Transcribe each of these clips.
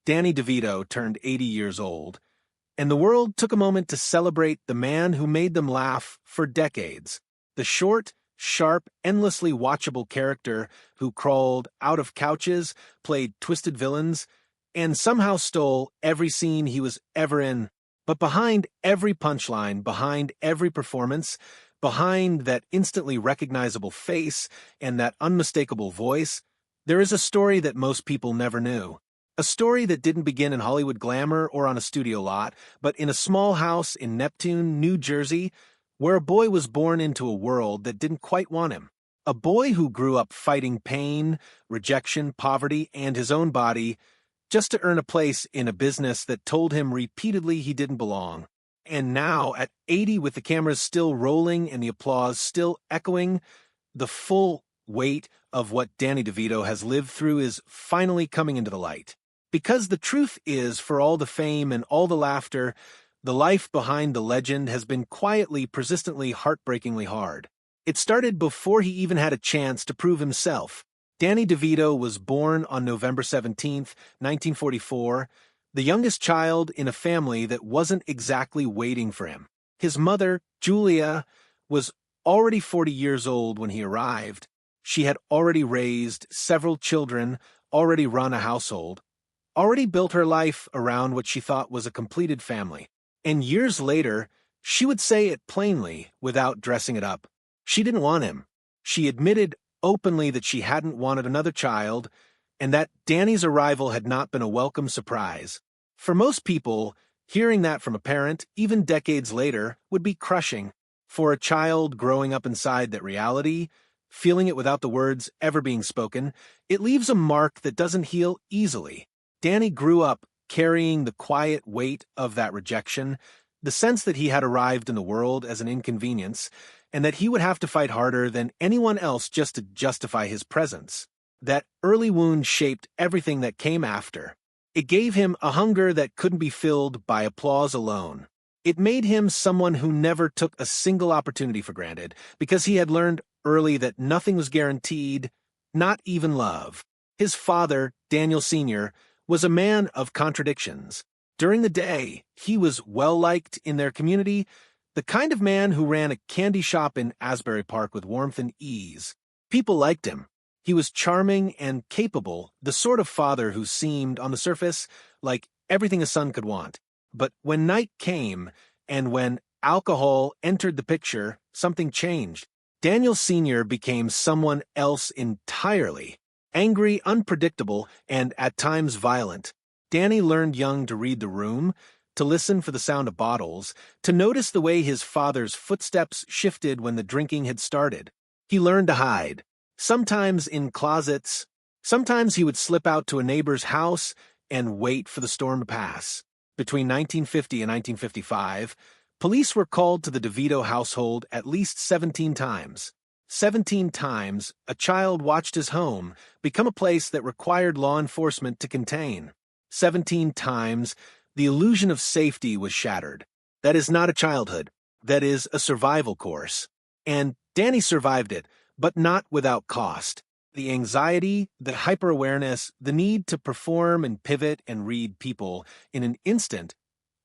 Danny Devito turned 80 years old, and the world took a moment to celebrate the man who made them laugh for decades. The short, sharp, endlessly watchable character who crawled out of couches, played twisted villains, and somehow stole every scene he was ever in. But behind every punchline, behind every performance, behind that instantly recognizable face and that unmistakable voice, there is a story that most people never knew. A story that didn't begin in Hollywood glamour or on a studio lot, but in a small house in Neptune, New Jersey, where a boy was born into a world that didn't quite want him. A boy who grew up fighting pain, rejection, poverty, and his own body just to earn a place in a business that told him repeatedly he didn't belong. And now, at 80, with the cameras still rolling and the applause still echoing, the full weight of what Danny Devito has lived through is finally coming into the light. Because the truth is, for all the fame and all the laughter, the life behind the legend has been quietly, persistently, heartbreakingly hard. It started before he even had a chance to prove himself. Danny Devito was born on November 17, 1944, the youngest child in a family that wasn't exactly waiting for him. His mother, Julia, was already 40 years old when he arrived. She had already raised several children, already run a household, already built her life around what she thought was a completed family. And years later, she would say it plainly, without dressing it up. She didn't want him. She admitted openly that she hadn't wanted another child, and that Danny's arrival had not been a welcome surprise. For most people, hearing that from a parent, even decades later, would be crushing. For a child growing up inside that reality, feeling it without the words ever being spoken, it leaves a mark that doesn't heal easily. Danny grew up carrying the quiet weight of that rejection, the sense that he had arrived in the world as an inconvenience, and that he would have to fight harder than anyone else just to justify his presence. That early wound shaped everything that came after. It gave him a hunger that couldn't be filled by applause alone. It made him someone who never took a single opportunity for granted, because he had learned early that nothing was guaranteed, not even love. His father, Daniel Sr., was a man of contradictions. During the day, he was well-liked in their community, the kind of man who ran a candy shop in Asbury Park with warmth and ease. People liked him. He was charming and capable, the sort of father who seemed, on the surface, like everything a son could want. But when night came, and when alcohol entered the picture, something changed. Daniel Sr. became someone else entirely. Angry, unpredictable, and at times violent. Danny learned young to read the room, to listen for the sound of bottles, to notice the way his father's footsteps shifted when the drinking had started. He learned to hide, sometimes in closets. Sometimes he would slip out to a neighbor's house and wait for the storm to pass. Between 1950 and 1955, police were called to the Devito household at least 17 times. 17 times, a child watched his home become a place that required law enforcement to contain. 17 times, the illusion of safety was shattered. That is not a childhood. That is a survival course. And Danny survived it, but not without cost. The anxiety, the hyper-awareness, the need to perform and pivot and read people in an instant,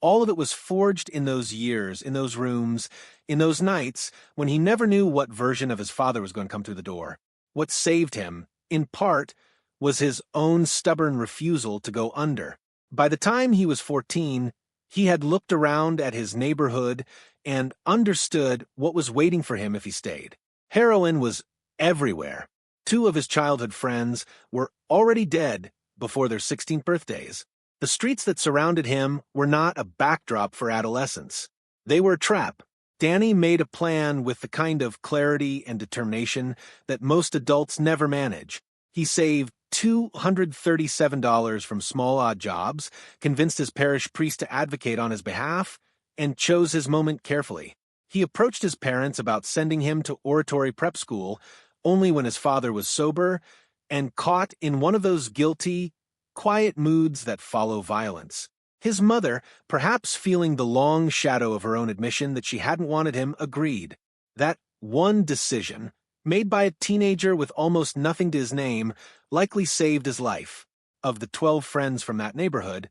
all of it was forged in those years, in those rooms, in those nights when he never knew what version of his father was going to come through the door. What saved him, in part, was his own stubborn refusal to go under. By the time he was 14, he had looked around at his neighborhood and understood what was waiting for him if he stayed. Heroin was everywhere. 2 of his childhood friends were already dead before their 16th birthdays. The streets that surrounded him were not a backdrop for adolescence. They were a trap. Danny made a plan with the kind of clarity and determination that most adults never manage. He saved $237 from small odd jobs, convinced his parish priest to advocate on his behalf, and chose his moment carefully. He approached his parents about sending him to oratory prep school only when his father was sober and caught in one of those guilty, quiet moods that follow violence. His mother, perhaps feeling the long shadow of her own admission that she hadn't wanted him, agreed. That one decision, made by a teenager with almost nothing to his name, likely saved his life. of the 12 friends from that neighborhood,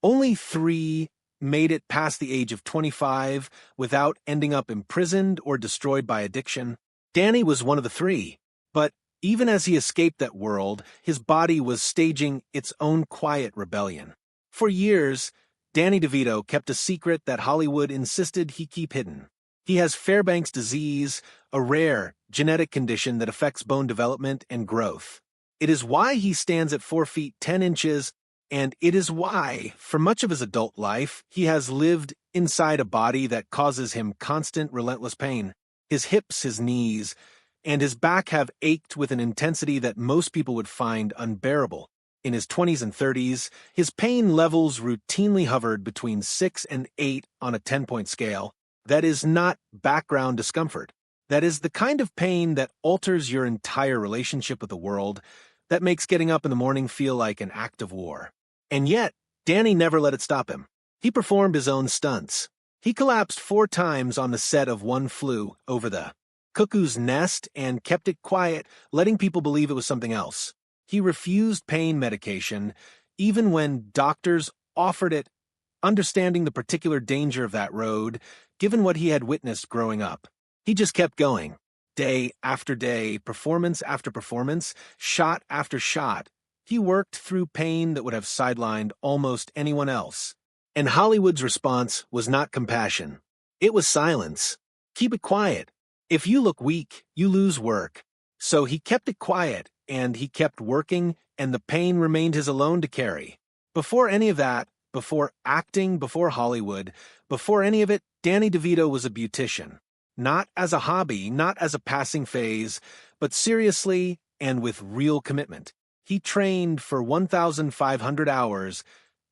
only 3 made it past the age of 25 without ending up imprisoned or destroyed by addiction. Danny was one of the 3. But even as he escaped that world, his body was staging its own quiet rebellion. For years, Danny Devito kept a secret that Hollywood insisted he keep hidden. He has Fairbanks disease, a rare genetic condition that affects bone development and growth. It is why he stands at 4 feet 10 inches, and it is why, for much of his adult life, he has lived inside a body that causes him constant, relentless pain. His hips, his knees, and his back have ached with an intensity that most people would find unbearable. In his 20s and 30s, his pain levels routinely hovered between 6 and 8 on a 10-point scale. That is not background discomfort. That is the kind of pain that alters your entire relationship with the world, that makes getting up in the morning feel like an act of war. And yet, Danny never let it stop him. He performed his own stunts. He collapsed 4 times on the set of One Flew Over the Cuckoo's Nest and kept it quiet, letting people believe it was something else. He refused pain medication, even when doctors offered it, understanding the particular danger of that road, given what he had witnessed growing up. He just kept going, day after day, performance after performance, shot after shot. He worked through pain that would have sidelined almost anyone else. And Hollywood's response was not compassion. It was silence. Keep it quiet. If you look weak, you lose work. So he kept it quiet, and he kept working, and the pain remained his alone to carry. Before any of that, before acting, before Hollywood, before any of it, Danny Devito was a beautician. Not as a hobby, not as a passing phase, but seriously and with real commitment. He trained for 1,500 hours,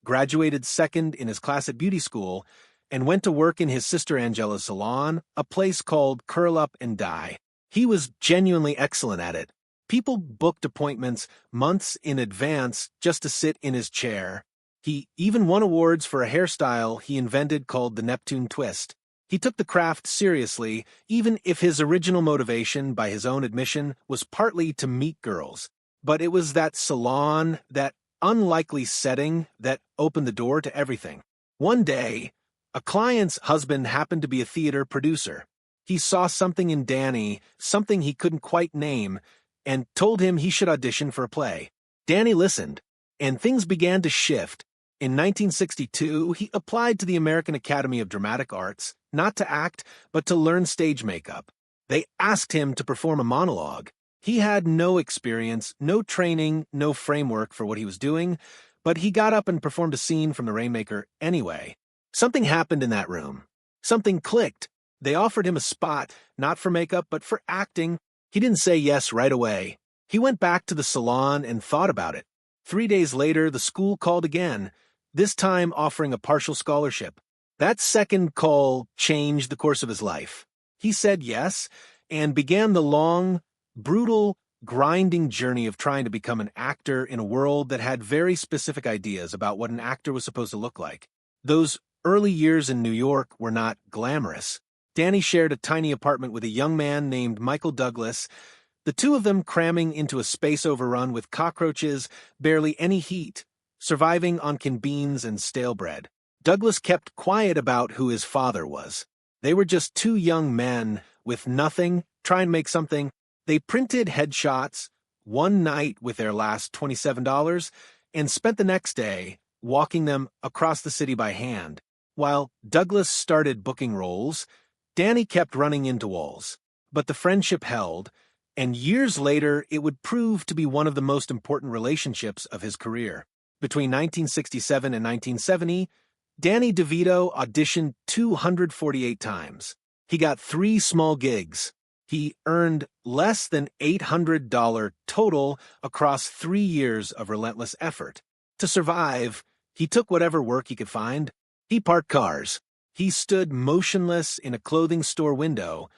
graduated second in his class at beauty school, and went to work in his sister Angela's salon, a place called Curl Up and Dye. He was genuinely excellent at it. People booked appointments months in advance just to sit in his chair. He even won awards for a hairstyle he invented called the Neptune Twist. He took the craft seriously, even if his original motivation, by his own admission, was partly to meet girls. But it was that salon, that unlikely setting, that opened the door to everything. One day, a client's husband happened to be a theater producer. He saw something in Danny, something he couldn't quite name, and told him he should audition for a play. Danny listened, and things began to shift. In 1962, he applied to the American Academy of Dramatic Arts, not to act, but to learn stage makeup. They asked him to perform a monologue. He had no experience, no training, no framework for what he was doing, but he got up and performed a scene from The Rainmaker anyway. Something happened in that room. Something clicked. They offered him a spot, not for makeup, but for acting. He didn't say yes right away. He went back to the salon and thought about it. 3 days later, the school called again, this time offering a partial scholarship. That second call changed the course of his life. He said yes, and began the long, brutal, grinding journey of trying to become an actor in a world that had very specific ideas about what an actor was supposed to look like. Those early years in New York were not glamorous. Danny shared a tiny apartment with a young man named Michael Douglas, the two of them cramming into a space overrun with cockroaches, barely any heat, surviving on canned beans and stale bread. Douglas kept quiet about who his father was. They were just 2 young men with nothing, trying to make something. They printed headshots one night with their last $27 and spent the next day walking them across the city by hand. While Douglas started booking roles, Danny kept running into walls. But the friendship held, and years later it would prove to be one of the most important relationships of his career. Between 1967 and 1970, Danny Devito auditioned 248 times. He got 3 small gigs. He earned less than $800 total across 3 years of relentless effort. To survive, he took whatever work he could find. He parked cars. He stood motionless in a clothing store window,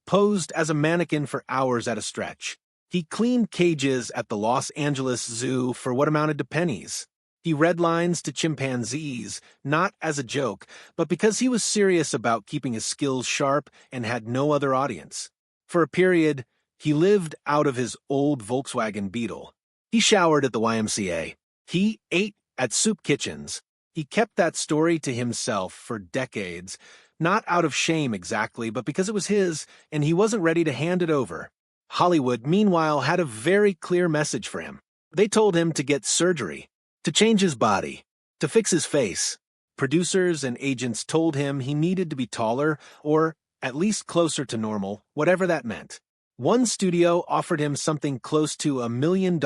posed as a mannequin for hours at a stretch. He cleaned cages at the Los Angeles Zoo for what amounted to pennies. He read lines to chimpanzees, not as a joke, but because he was serious about keeping his skills sharp and had no other audience. For a period, he lived out of his old Volkswagen Beetle. He showered at the YMCA. He ate at soup kitchens. He kept that story to himself for decades, not out of shame exactly, but because it was his, and he wasn't ready to hand it over. Hollywood, meanwhile, had a very clear message for him. They told him to get surgery, to change his body, to fix his face. Producers and agents told him he needed to be taller, or at least closer to normal, whatever that meant. One studio offered him something close to $1 million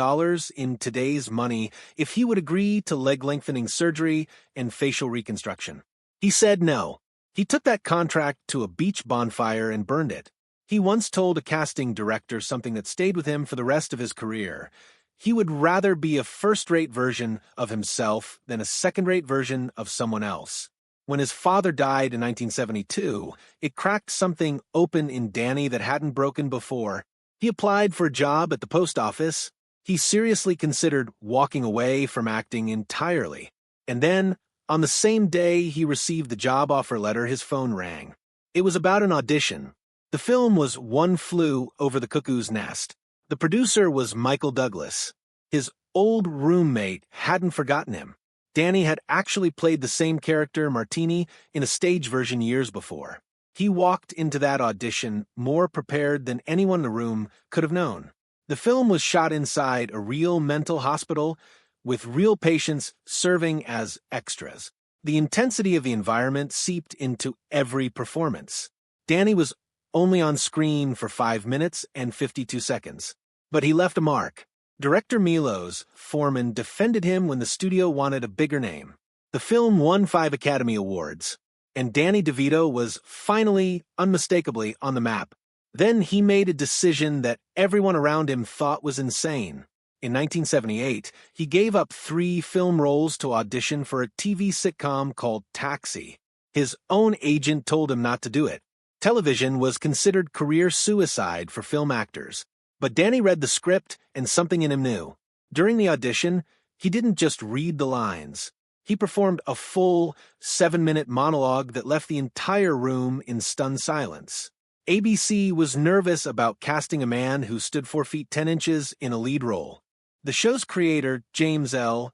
in today's money if he would agree to leg-lengthening surgery and facial reconstruction. He said no. He took that contract to a beach bonfire and burned it. He once told a casting director something that stayed with him for the rest of his career. He would rather be a first-rate version of himself than a second-rate version of someone else. When his father died in 1972, it cracked something open in Danny that hadn't broken before. He applied for a job at the post office. He seriously considered walking away from acting entirely. And then, on the same day he received the job offer letter, his phone rang. It was about an audition. The film was One Flew Over the Cuckoo's Nest. The producer was Michael Douglas. His old roommate hadn't forgotten him. Danny had actually played the same character, Martini, in a stage version years before. He walked into that audition more prepared than anyone in the room could have known. The film was shot inside a real mental hospital, with real patients serving as extras. The intensity of the environment seeped into every performance. Danny was only on screen for 5 minutes and 52 seconds. But he left a mark. Director Milos Forman defended him when the studio wanted a bigger name. The film won 5 Academy Awards, and Danny Devito was finally, unmistakably, on the map. Then he made a decision that everyone around him thought was insane. In 1978, he gave up 3 film roles to audition for a TV sitcom called Taxi. His own agent told him not to do it. Television was considered career suicide for film actors. But Danny read the script, and something in him knew. During the audition, he didn't just read the lines. He performed a full 7-minute monologue that left the entire room in stunned silence. ABC was nervous about casting a man who stood 4 feet 10 inches in a lead role. The show's creator, James L.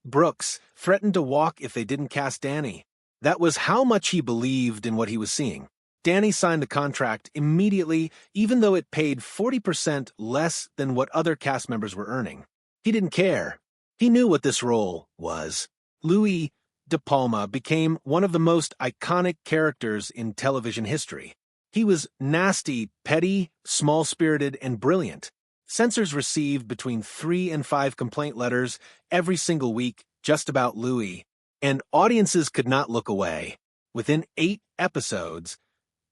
Brooks, threatened to walk if they didn't cast Danny. That was how much he believed in what he was seeing. Danny signed the contract immediately, even though it paid 40% less than what other cast members were earning. He didn't care. He knew what this role was. Louis De Palma became one of the most iconic characters in television history. He was nasty, petty, small-spirited, and brilliant. Censors received between 3 and 5 complaint letters every single week just about Louis, and audiences could not look away. Within 8 episodes,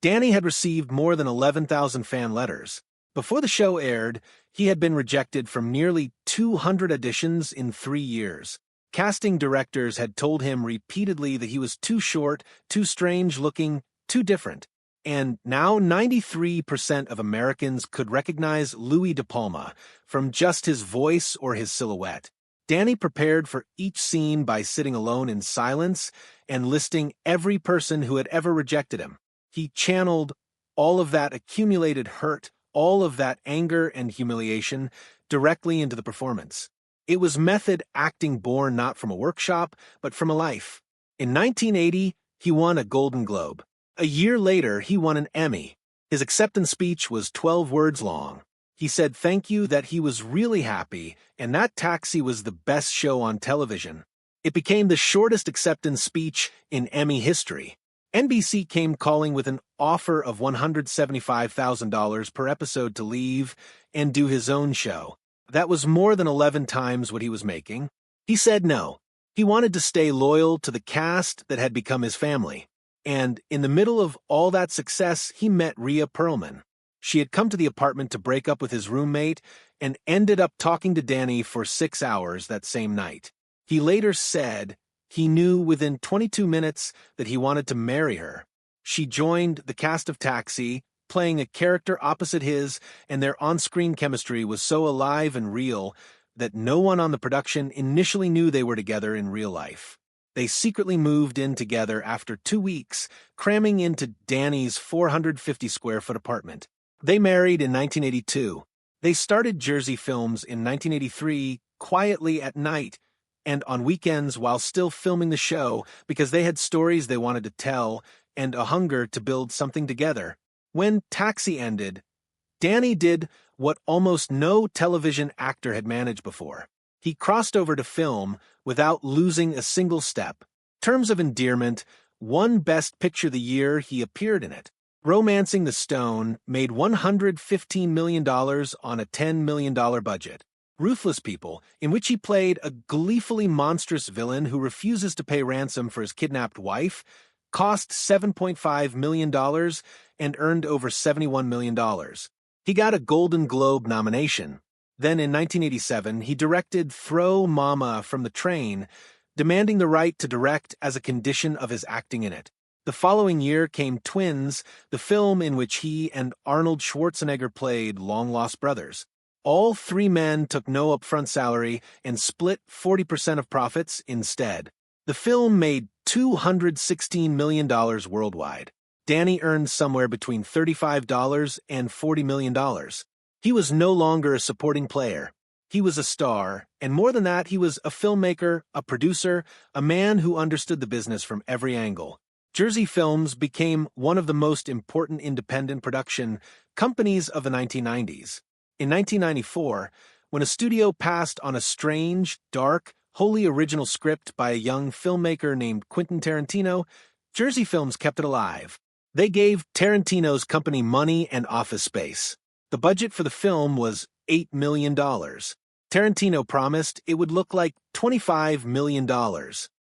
Danny had received more than 11,000 fan letters. Before the show aired, he had been rejected from nearly 200 auditions in 3 years. Casting directors had told him repeatedly that he was too short, too strange-looking, too different. And now 93% of Americans could recognize Louis De Palma from just his voice or his silhouette. Danny prepared for each scene by sitting alone in silence and listing every person who had ever rejected him. He channeled all of that accumulated hurt, all of that anger and humiliation directly into the performance. It was method acting born not from a workshop, but from a life. In 1980, he won a Golden Globe. A year later, he won an Emmy. His acceptance speech was 12 words long. He said thank you, that he was really happy, and that Taxi was the best show on television. It became the shortest acceptance speech in Emmy history. NBC came calling with an offer of $175,000 per episode to leave and do his own show. That was more than 11 times what he was making. He said no. He wanted to stay loyal to the cast that had become his family. And in the middle of all that success, he met Rhea Perlman. She had come to the apartment to break up with his roommate and ended up talking to Danny for 6 hours that same night. He later said he knew within 22 minutes that he wanted to marry her. She joined the cast of Taxi, playing a character opposite his, and their on-screen chemistry was so alive and real that no one on the production initially knew they were together in real life. They secretly moved in together after 2 weeks, cramming into Danny's 450-square-foot apartment. They married in 1982. They started Jersey Films in 1983, quietly at night and on weekends while still filming the show because they had stories they wanted to tell and a hunger to build something together. When Taxi ended, Danny did what almost no television actor had managed before. He crossed over to film without losing a single step. Terms of endearment, won Best Picture the year he appeared in it. Romancing the Stone made $115 million on a $10 million budget. Ruthless People, in which he played a gleefully monstrous villain who refuses to pay ransom for his kidnapped wife, cost $7.5 million and earned over $71 million. He got a Golden Globe nomination. Then in 1987, he directed Throw Mama from the Train, demanding the right to direct as a condition of his acting in it. The following year came Twins, the film in which he and Arnold Schwarzenegger played long-lost brothers. All three men took no upfront salary and split 40% of profits instead. The film made $216 million worldwide. Danny earned somewhere between $35 and $40 million. He was no longer a supporting player. He was a star, and more than that, he was a filmmaker, a producer, a man who understood the business from every angle. Jersey Films became one of the most important independent production companies of the 1990s. In 1994, when a studio passed on a strange, dark, wholly original script by a young filmmaker named Quentin Tarantino, Jersey Films kept it alive. They gave Tarantino's company money and office space. The budget for the film was $8 million. Tarantino promised it would look like $25 million.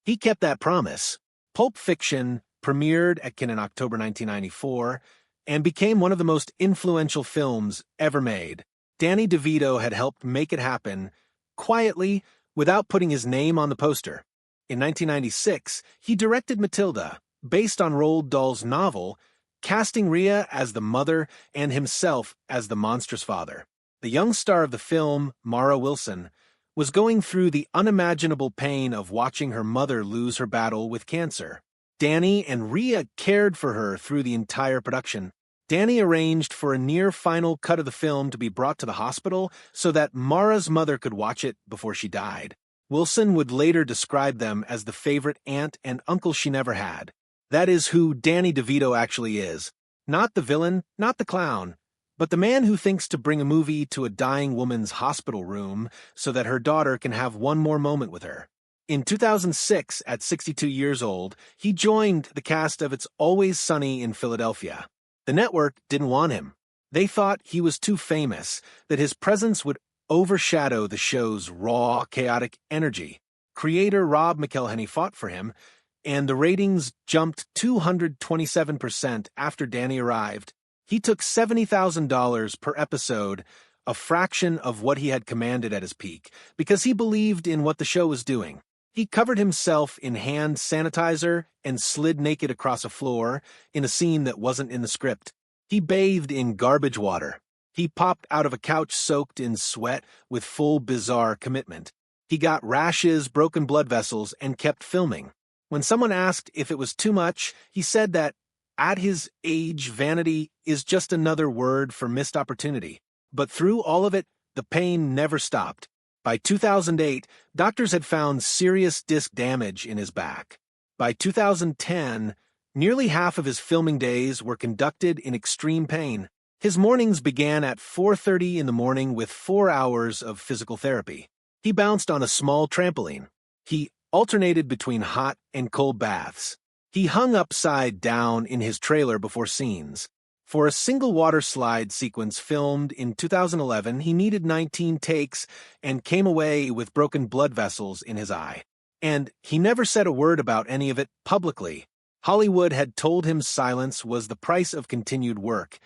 He kept that promise. Pulp Fiction premiered at Cannes in October 1994 and became one of the most influential films ever made. Danny Devito had helped make it happen, quietly, without putting his name on the poster. In 1996, he directed Matilda, based on Roald Dahl's novel, casting Rhea as the mother and himself as the monstrous father. The young star of the film, Mara Wilson, was going through the unimaginable pain of watching her mother lose her battle with cancer. Danny and Rhea cared for her through the entire production. Danny arranged for a near-final cut of the film to be brought to the hospital so that Mara's mother could watch it before she died. Wilson would later describe them as the favorite aunt and uncle she never had. That is who Danny DeVito actually is. Not the villain, not the clown, but the man who thinks to bring a movie to a dying woman's hospital room so that her daughter can have one more moment with her. In 2006, at 62 years old, he joined the cast of It's Always Sunny in Philadelphia. The network didn't want him. They thought he was too famous, that his presence would overshadow the show's raw, chaotic energy. Creator Rob McElhenney fought for him, and the ratings jumped 227% after Danny arrived. He took $70,000 per episode, a fraction of what he had commanded at his peak, because he believed in what the show was doing. He covered himself in hand sanitizer and slid naked across a floor in a scene that wasn't in the script. He bathed in garbage water. He popped out of a couch soaked in sweat with full bizarre commitment. He got rashes, broken blood vessels, and kept filming. When someone asked if it was too much, he said that, at his age, vanity is just another word for missed opportunity. But through all of it, the pain never stopped. By 2008, doctors had found serious disc damage in his back. By 2010, nearly half of his filming days were conducted in extreme pain. His mornings began at 4:30 in the morning with 4 hours of physical therapy. He bounced on a small trampoline. He alternated between hot and cold baths. He hung upside down in his trailer before scenes. For a single water slide sequence filmed in 2011, he needed 19 takes and came away with broken blood vessels in his eye. And he never said a word about any of it publicly. Hollywood had told him silence was the price of continued work,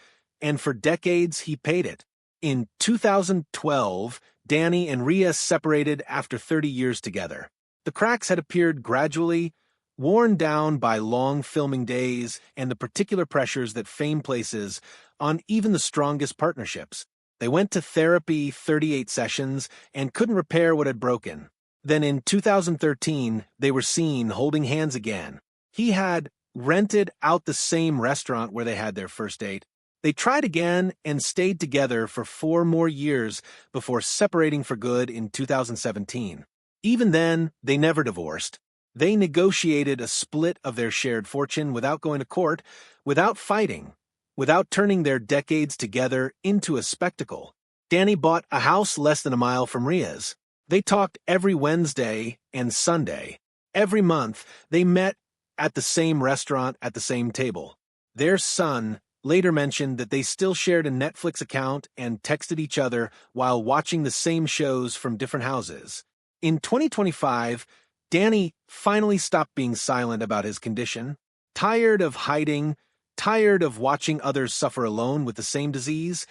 and for decades he paid it. In 2012, Danny and Rhea separated after 30 years together. The cracks had appeared gradually, worn down by long filming days and the particular pressures that fame places on even the strongest partnerships. They went to therapy 38 sessions and couldn't repair what had broken. Then in 2013, they were seen holding hands again. He had rented out the same restaurant where they had their first date. They tried again and stayed together for 4 more years before separating for good in 2017. Even then, they never divorced. They negotiated a split of their shared fortune without going to court, without fighting, without turning their decades together into a spectacle. Danny bought a house less than a mile from Ria's. They talked every Wednesday and Sunday. Every month, they met at the same restaurant at the same table. Their son later mentioned that they still shared a Netflix account and texted each other while watching the same shows from different houses. In 2025, Danny finally stopped being silent about his condition. Tired of hiding, tired of watching others suffer alone with the same disease,